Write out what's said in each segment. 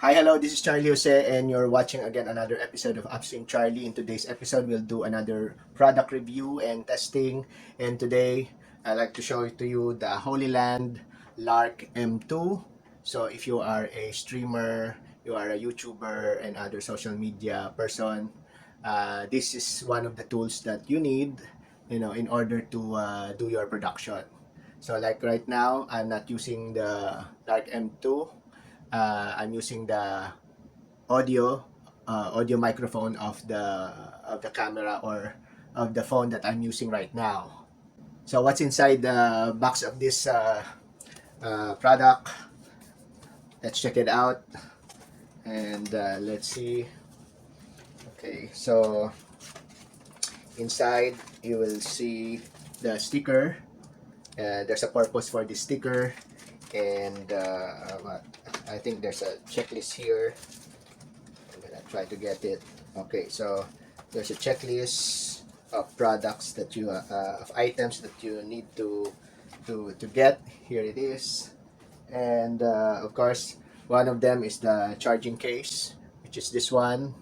Hi, hello, this is Charlie Jose, and you're watching again another episode of Upstream Charlie. In today's episode, we'll do another product review and testing. And today, I'd like to show to you the Holy Land Lark M2. So, if you are a streamer, you are a YouTuber, and other social media person, this is one of the tools that you need, in order to do your production. So, like right now, I'm not using the Lark M2. I'm using the audio audio microphone of the camera or of the phone that I'm using right now. So what's inside the box of this product? Let's check it out and let's see. Okay, so inside you will see the sticker. There's a purpose for this sticker, and I think there's a checklist here. I'm gonna try to get it. Okay, so there's a checklist of products that you of items that you need to get. Here it is, and of course one of them is the charging case, which is this one.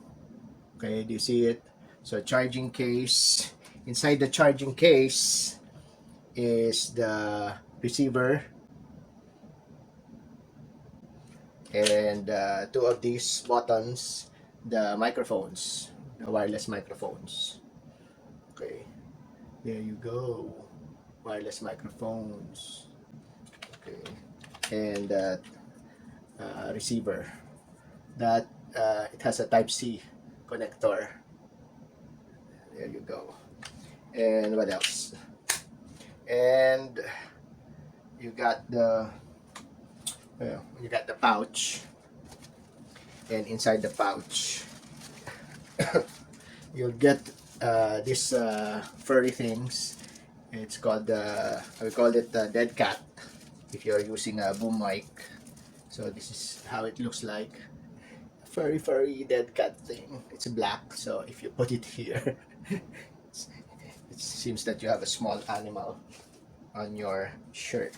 Okay, do you see it? So charging case. Inside the charging case is the receiver, and two of these buttons, the microphones, the wireless microphones. Okay, there you go, wireless microphones. Okay, and receiver that it has a type C connector. There you go. And what else? And you got the pouch, and inside the pouch you'll get this furry things. It's called we call it the dead cat if you're using a boom mic. So this is how it looks like. Furry dead cat thing. It's black, so if you put it here it seems that you have a small animal on your shirt.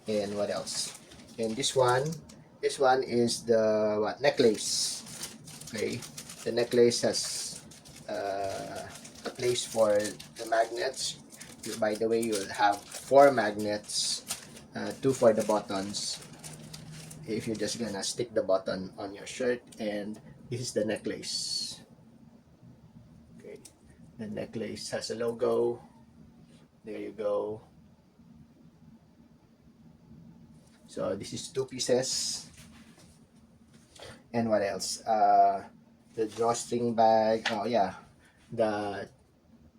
And what else? And this one is the necklace. Okay, the necklace has a place for the magnets. By the way, you'll have 4 magnets, 2 for the buttons if you're just gonna stick the button on your shirt. And this is the necklace. Okay, the necklace has a logo. There you go. So this is 2 pieces. And what else? The drawstring bag. Oh yeah, the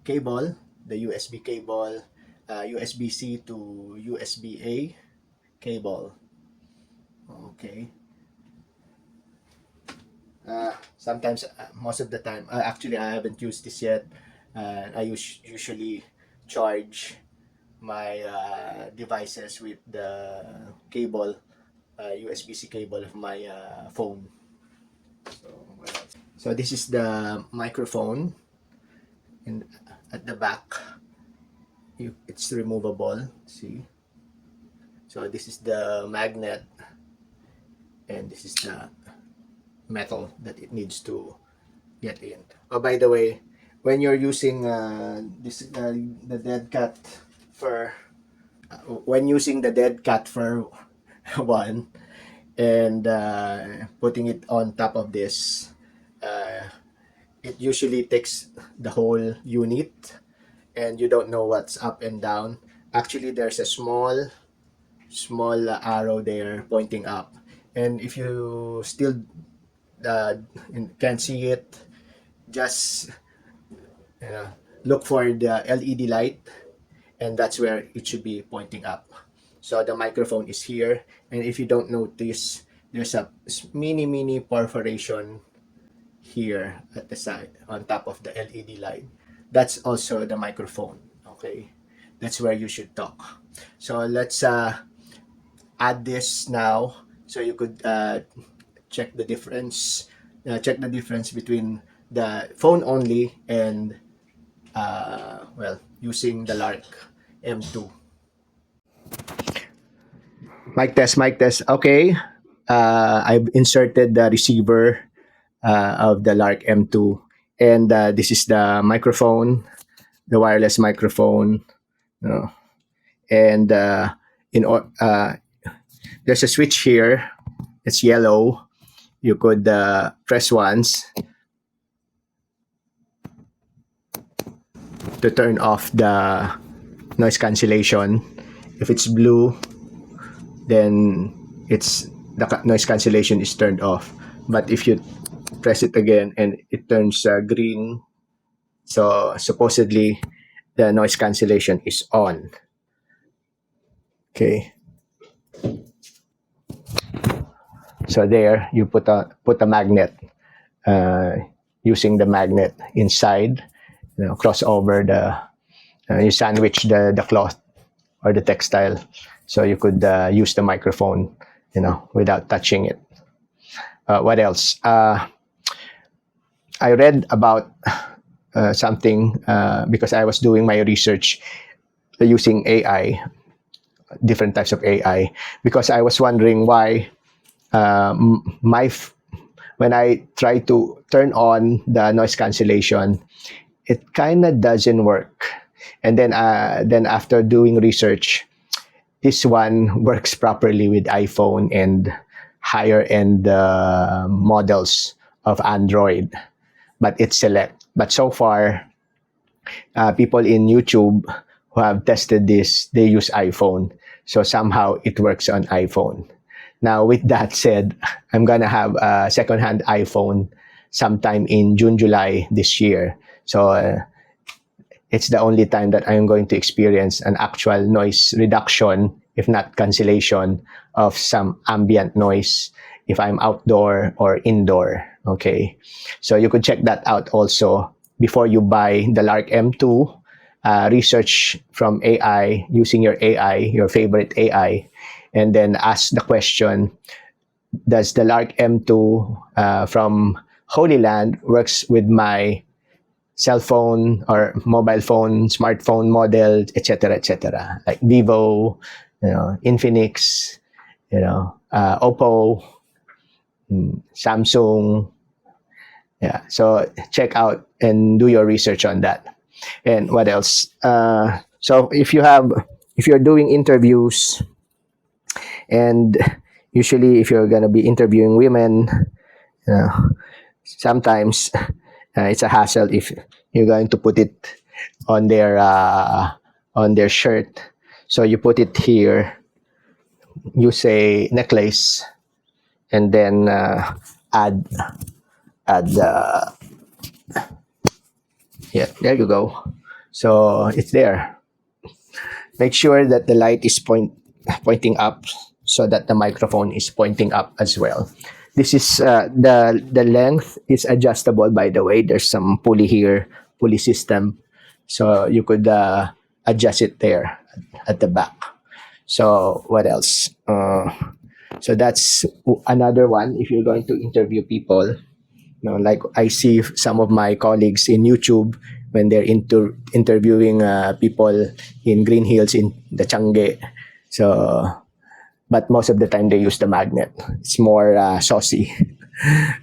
cable, the USB cable, USB-C to USB-A cable. Okay. Sometimes, most of the time, actually I haven't used this yet. I usually charge my devices with the cable, USB-C cable of my phone. So this is the microphone, and at the back, it's removable. See? So this is the magnet, and this is the metal that it needs to get in. Oh, by the way, when you're using the dead cat fur, when using the dead cat fur one, and putting it on top of this, it usually takes the whole unit, and you don't know what's up and down. Actually, there's a small arrow there pointing up, and if you still can't see it, just look for the LED light, and that's where it should be pointing up. So the microphone is here, and if you don't notice, there's a mini perforation here at the side on top of the LED light. That's also the microphone. Okay, that's where you should talk. So let's add this now, so you could check the difference. Check the difference between the phone only and using the Lark M2. Mic test, mic test. Okay. I've inserted the receiver of the Lark M2, and this is the microphone, the wireless microphone, you know, and there's a switch here. It's yellow. You could press once to turn off the noise cancellation. If it's blue, then the noise cancellation is turned off. But if you press it again and it turns green, so supposedly the noise cancellation is on. Okay. So there you put a magnet, using the magnet inside, cross over you sandwich the cloth or the textile, so you could use the microphone, without touching it. What else? I read about something because I was doing my research using AI, different types of AI, because I was wondering why when I try to turn on the noise cancellation, it kind of doesn't work. And then after doing research, this one works properly with iPhone and higher end models of Android, but it's select. But so far, people in YouTube who have tested this, they use iPhone. So somehow it works on iPhone. Now, with that said, I'm going to have a second-hand iPhone sometime in June, July this year. So it's the only time that I'm going to experience an actual noise reduction, if not cancellation, of some ambient noise if I'm outdoor or indoor. Okay, so you could check that out also before you buy the Lark M2. Research from AI, using your AI, your favorite AI, and then ask the question, does the Lark M2 from Holy Land works with my cell phone or mobile phone, smartphone model, etc., like Vivo, Infinix, Oppo, Samsung. Yeah, so check out and do your research on that. And what else? So if you're doing interviews, and usually if you're gonna be interviewing women, sometimes it's a hassle if you're going to put it on their shirt. So you put it here. You say necklace, and then add yeah, there you go. So it's there. Make sure that the light is pointing up, so that the microphone is pointing up as well. This is the length is adjustable, by the way. There's some pulley here, pulley system, so you could adjust it there at the back. So what else? So that's another one. If you're going to interview people, like I see some of my colleagues in YouTube when they're interviewing people in Green Hills in the Changi. So, but most of the time they use the magnet. It's more saucy.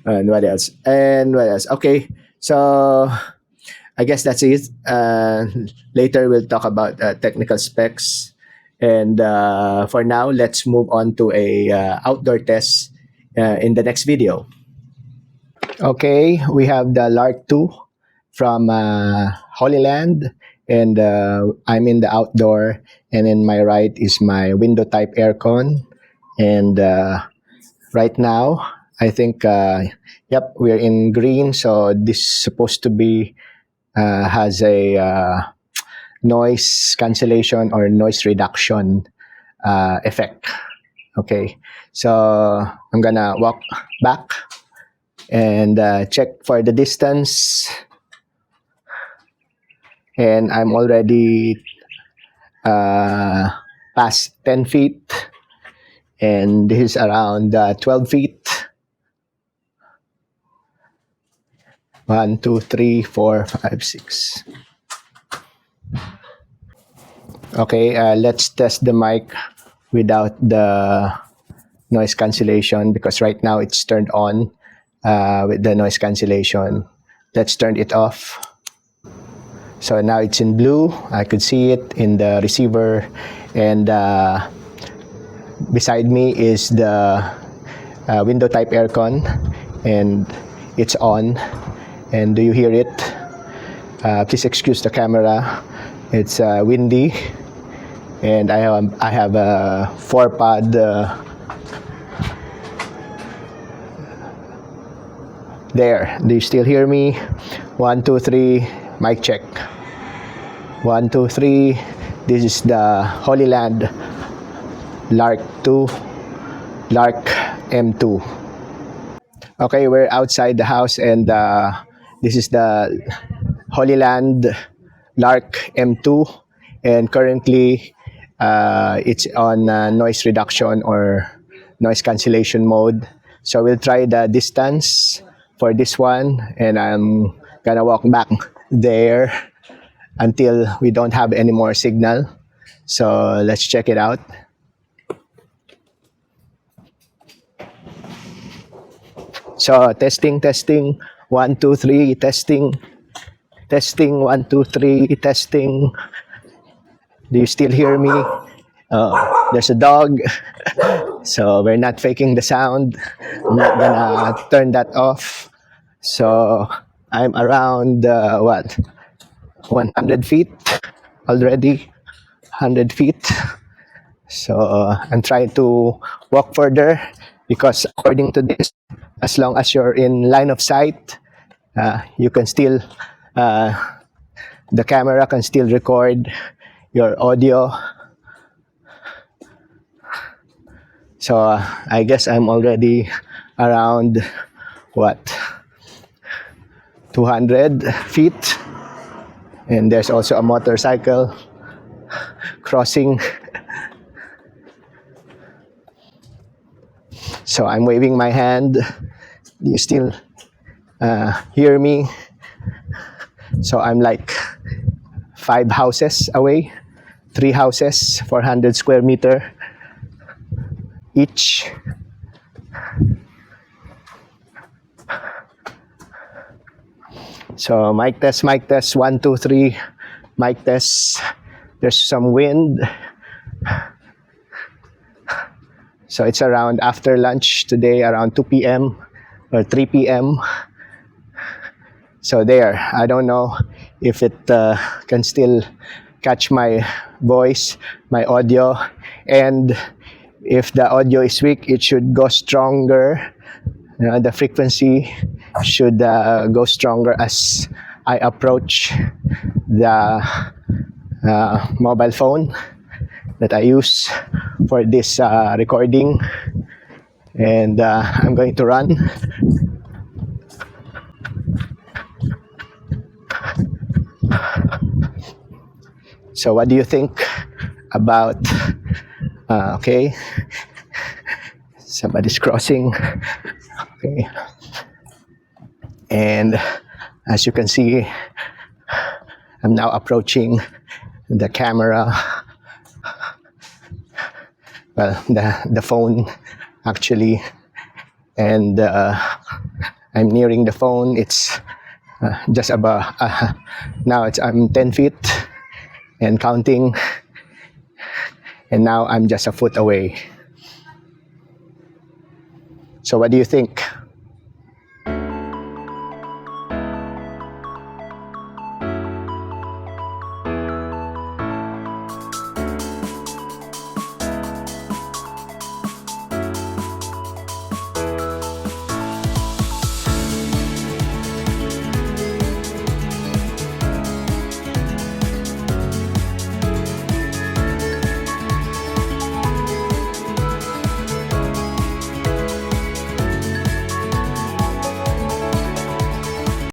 And what else? Okay, so I guess that's it. Later we'll talk about technical specs. And for now, let's move on to a outdoor test in the next video. Okay, we have the Lark 2 from Holy Land, and I'm in the outdoor, and in my right is my window type aircon. And right now, I think, yep, we're in green, so this is supposed to be has a noise cancellation or noise reduction effect. Okay, so I'm gonna walk back and check for the distance, and I'm already past 10 feet, and this is around 12 feet. 1, 2, 3, 4, 5, 6. Okay, let's test the mic without the noise cancellation, because right now it's turned on with the noise cancellation. Let's turn it off. So now it's in blue. I could see it in the receiver, and beside me is the window type aircon, and it's on. And do you hear it? Please excuse the camera. It's windy, and I have a 4-pod there. Do you still hear me? 1, 2, 3. Mic check. 1, 2, 3. This is the Holy Land Lark 2, Lark M2. Okay, we're outside the house, and this is the Holy Land Lark M2, and currently it's on noise reduction or noise cancellation mode. So we'll try the distance for this one, and I'm gonna walk back there until we don't have any more signal. So let's check it out. So testing 1, 2, 3, testing 1, 2, 3, testing. Do you still hear me? There's a dog. So we're not faking the sound. I'm not gonna turn that off. So I'm around 100 feet already. 100 feet. So I'm trying to walk further, because according to this, as long as you're in line of sight, you can still, the camera can still record your audio. So I guess I'm already around 200 feet, and there's also a motorcycle crossing. So I'm waving my hand. Do you still hear me? So I'm like 5 houses away, 3 houses, 400 square meter each. So mic test, 1, 2, 3, mic test. There's some wind. So it's around after lunch today, around 2 p.m. or 3 p.m. So there, I don't know if it can still catch my voice, my audio, and if the audio is weak, it should go stronger. The frequency should go stronger as I approach the mobile phone that I use for this recording, and I'm going to run. So what do you think about okay, somebody's crossing. Okay, and as you can see, I'm now approaching the camera, well, the phone actually, and I'm nearing the phone. It's just about now I'm 10 feet and counting, and now I'm just a foot away. So what do you think?